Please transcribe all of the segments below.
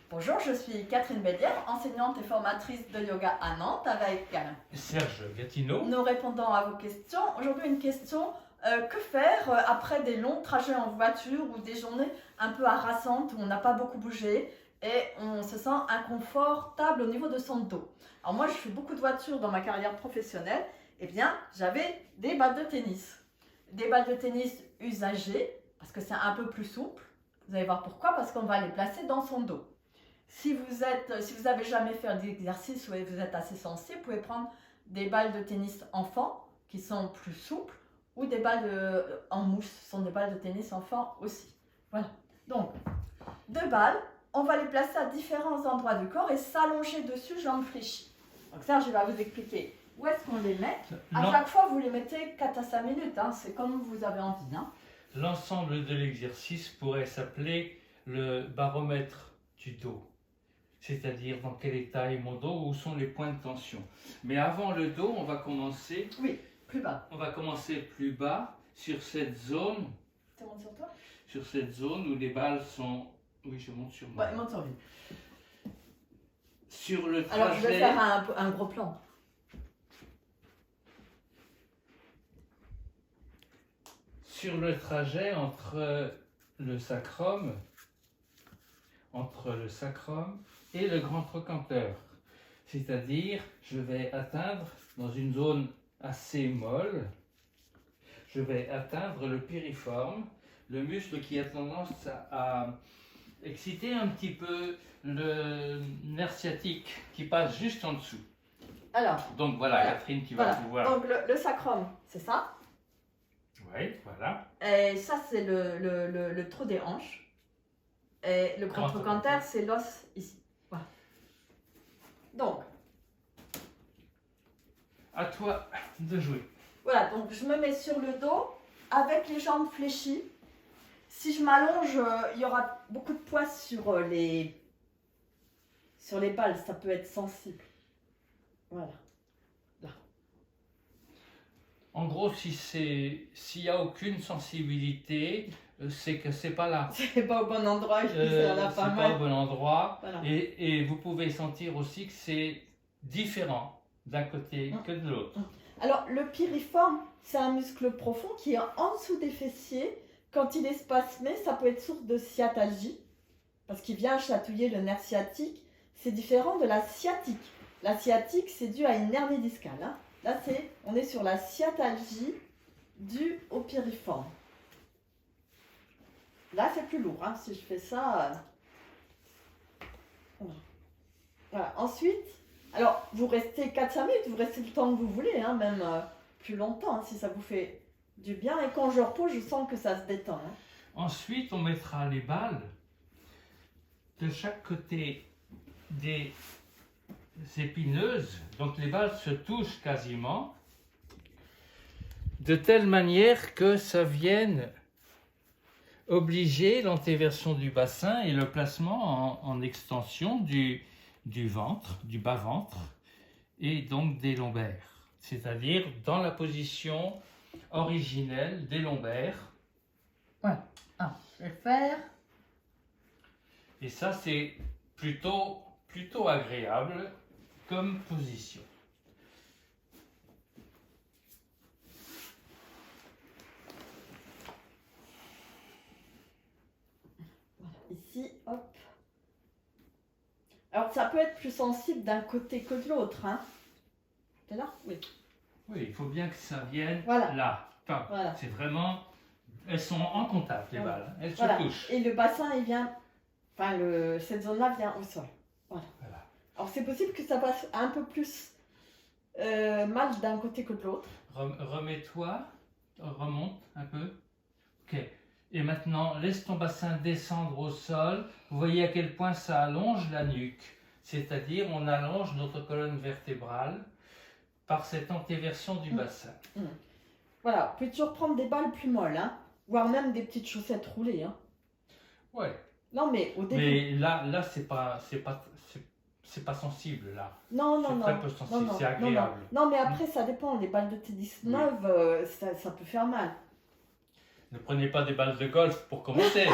Bonjour, je suis Catherine Bélière, enseignante et formatrice de yoga à Nantes avec Serge Gatineau. Nous répondons à vos questions. Aujourd'hui, une question, que faire après des longs trajets en voiture ou des journées un peu harassantes où on n'a pas beaucoup bougé et on se sent inconfortable au niveau de son dos. Alors moi, je fais beaucoup de voitures dans ma carrière professionnelle. Eh bien, j'avais des balles de tennis. Des balles de tennis usagées parce que c'est un peu plus souple. Vous allez voir pourquoi, parce qu'on va les placer dans son dos. Si vous avez jamais fait d'exercice ou vous êtes assez sensible, vous pouvez prendre des balles de tennis enfants qui sont plus souples ou des balles en mousse, ce sont des balles de tennis enfants aussi. Voilà. Donc, 2 balles, on va les placer à différents endroits du corps et s'allonger dessus, jambes fléchies. Donc ça, je vais vous expliquer où est-ce qu'on les met. À chaque fois, vous les mettez 4 à 5 minutes, hein. C'est comme vous avez envie. Hein. L'ensemble de l'exercice pourrait s'appeler le baromètre du dos. C'est-à-dire dans quel état est mon dos, où sont les points de tension. Mais avant le dos, on va commencer... Oui, plus bas. On va commencer plus bas, sur cette zone... Tu montes sur toi? Sur cette zone où les balles sont... Oui, je monte sur moi. Ouais, monte sur lui. Sur le trajet... Alors, je vais faire un gros plan. Sur le trajet entre le sacrum et le grand trochanteur. C'est-à-dire, je vais atteindre, dans une zone assez molle, je vais atteindre le piriforme, le muscle qui a tendance à exciter un petit peu le nerf sciatique qui passe juste en dessous. Alors, donc voilà, Catherine, tu vas pouvoir... Donc le sacrum, c'est ça. Oui, voilà. Et ça, c'est le trou des hanches. Et le grand trochanter, c'est l'os ici. Voilà. Donc. À toi de jouer. Voilà, donc je me mets sur le dos avec les jambes fléchies. Si je m'allonge, il y aura beaucoup de poids sur les balles. Ça peut être sensible. Voilà. Là. En gros, s'il n'y a aucune sensibilité, c'est que c'est pas là. C'est pas au bon endroit, c'est pas au bon endroit. Voilà. Et vous pouvez sentir aussi que c'est différent d'un côté que de l'autre. Alors, le piriforme, c'est un muscle profond qui est en dessous des fessiers. Quand il est spasmé, ça peut être source de sciatalgie, parce qu'il vient chatouiller le nerf sciatique. C'est différent de la sciatique. La sciatique, c'est dû à une hernie discale. Hein. Là, on est sur la sciatalgie due au piriforme. Là, c'est plus lourd. Hein. Si je fais ça... Voilà. Ensuite, alors, vous restez 4-5 minutes, vous restez le temps que vous voulez, hein, même plus longtemps, hein, si ça vous fait du bien. Et quand je repose, je sens que ça se détend. Hein. Ensuite, on mettra les balles de chaque côté des épineuses. Donc, les balles se touchent quasiment de telle manière que ça vienne obliger l'antéversion du bassin et le placement en extension du ventre, du bas-ventre, et donc des lombaires. C'est-à-dire dans la position originelle des lombaires. Voilà. Alors, je vais faire. Et ça, c'est plutôt agréable comme position. Voilà, ici, hop. Alors, ça peut être plus sensible d'un côté que de l'autre, hein. C'est là? Oui. Oui, il faut bien que ça vienne là. Enfin, voilà. C'est vraiment... Elles sont en contact, les balles. Elles se touchent. Et le bassin, il vient... Enfin, cette zone-là vient au sol. Voilà. Alors, c'est possible que ça passe un peu plus mal d'un côté que de l'autre. Remets-toi. Remonte un peu. Ok. Et maintenant, laisse ton bassin descendre au sol. Vous voyez à quel point ça allonge la nuque. C'est-à-dire, on allonge notre colonne vertébrale par cette antéversion du bassin. Voilà, vous pouvez toujours prendre des balles plus molles, hein, voire même des petites chaussettes roulées. Hein. Ouais. Non, mais au début... Mais là c'est pas sensible, là. Non. C'est très peu sensible, c'est agréable. Non, mais après, ça dépend. Les balles de tennis neuves, ça peut faire mal. Ne prenez pas des balles de golf pour commencer.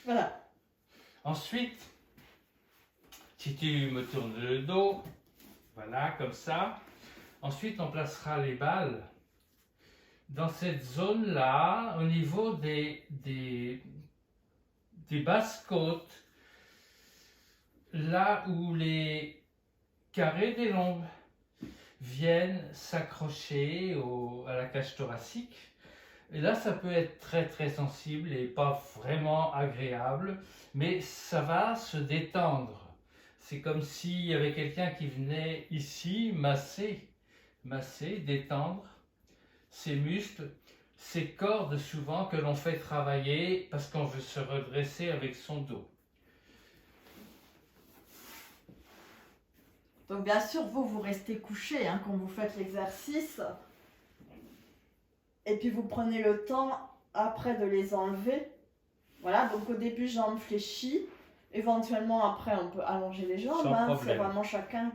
Voilà. Ensuite, si tu me tournes le dos, voilà, comme ça. Ensuite, on placera les balles dans cette zone-là, au niveau des basses côtes, là où les carrés des lombes viennent s'accrocher à la cage thoracique. Et là, ça peut être très très sensible et pas vraiment agréable, mais ça va se détendre. C'est comme s'il y avait quelqu'un qui venait ici masser, détendre ces muscles, ces cordes souvent que l'on fait travailler parce qu'on veut se redresser avec son dos. Donc bien sûr, vous restez couché hein, quand vous faites l'exercice. Et puis vous prenez le temps après de les enlever. Voilà, donc au début jambes fléchies. Éventuellement après on peut allonger les jambes. Hein, c'est vraiment chacun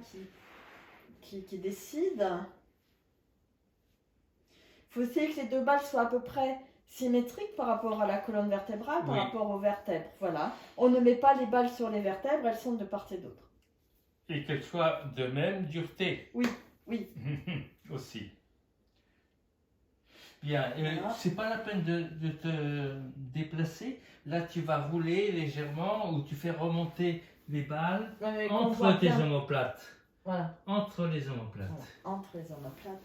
qui décide. Il faut aussi que les deux balles soient à peu près symétriques par rapport à la colonne vertébrale, par rapport aux vertèbres. Voilà. On ne met pas les balles sur les vertèbres, elles sont de part et d'autre. Et qu'elles soient de même dureté. Oui, oui. Aussi. Bien, Voilà. c'est pas la peine de te déplacer. Là, tu vas rouler légèrement ou tu fais remonter les balles entre tes omoplates. Voilà. Entre les omoplates. Voilà. Entre les omoplates.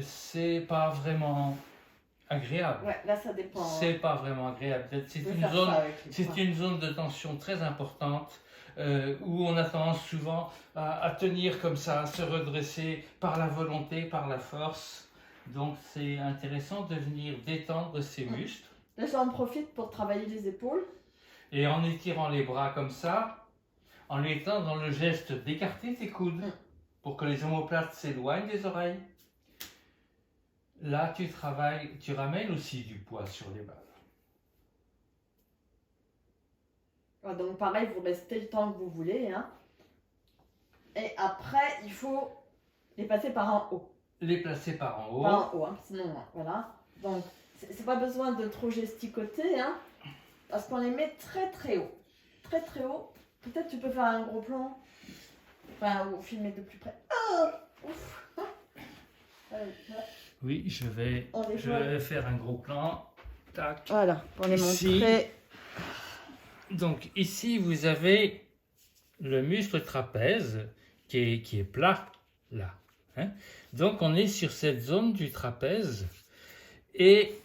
C'est pas vraiment agréable. Ouais, là ça dépend. C'est pas vraiment agréable. C'est une zone de tension très importante où on a tendance souvent à tenir comme ça, à se redresser par la volonté, par la force. Donc c'est intéressant de venir détendre ces muscles. Là j'en profite pour travailler les épaules. Et en étirant les bras comme ça, en étant dans le geste d'écarter tes coudes pour que les omoplates s'éloignent des oreilles. Là, tu travailles, tu ramènes aussi du poids sur les balles. Ouais, donc pareil, vous restez le temps que vous voulez. Hein. Et après, il faut les passer par en haut. Les placer par en haut. Par en haut, hein, sinon, voilà. Donc, c'est pas besoin de trop gesticoter, hein, parce qu'on les met très très haut. Très très haut. Peut-être tu peux faire un gros plan. Enfin, ou filmer de plus près. Oh ouf. Oui, je vais faire un gros plan. Tac. Voilà, pour les montrer. Donc ici, vous avez le muscle trapèze qui est plat, là. Hein? Donc on est sur cette zone du trapèze et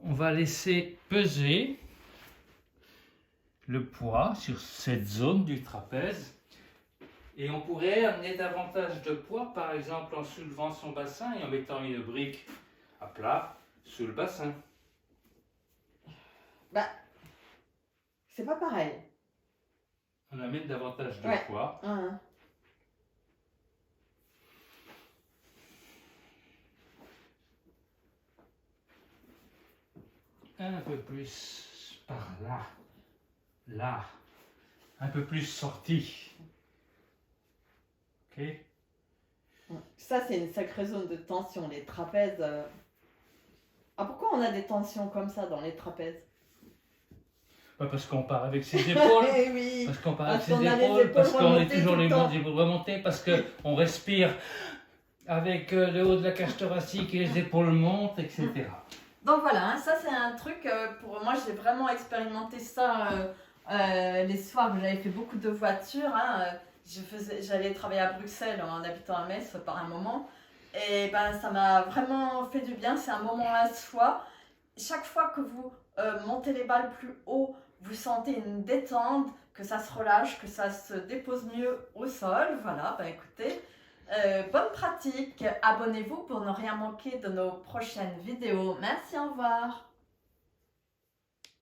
on va laisser peser le poids sur cette zone du trapèze. Et on pourrait amener davantage de poids, par exemple en soulevant son bassin et en mettant une brique à plat sous le bassin. Bah, c'est pas pareil. On amène davantage de poids. Un peu plus par là. Là. Un peu plus sorti. Ok. Ça, c'est une sacrée zone de tension, les trapèzes. Ah, pourquoi on a des tensions comme ça dans les trapèzes? Parce qu'on part avec ses épaules. Oui. Parce qu'on part avec ses épaules. Parce qu'on est toujours les épaules remontées. Parce qu'on respire avec le haut de la cage thoracique et les épaules montent, etc. Donc voilà, hein, ça c'est un truc, pour moi j'ai vraiment expérimenté ça les soirs où j'avais fait beaucoup de voitures. Hein, j'allais travailler à Bruxelles en habitant à Metz par un moment. Et ben, ça m'a vraiment fait du bien, c'est un moment à soi. Chaque fois que vous montez les balles plus haut, vous sentez une détente, que ça se relâche, que ça se dépose mieux au sol. Voilà, ben écoutez, bonne pratique. Abonnez-vous pour ne rien manquer de nos prochaines vidéos. Merci, au revoir.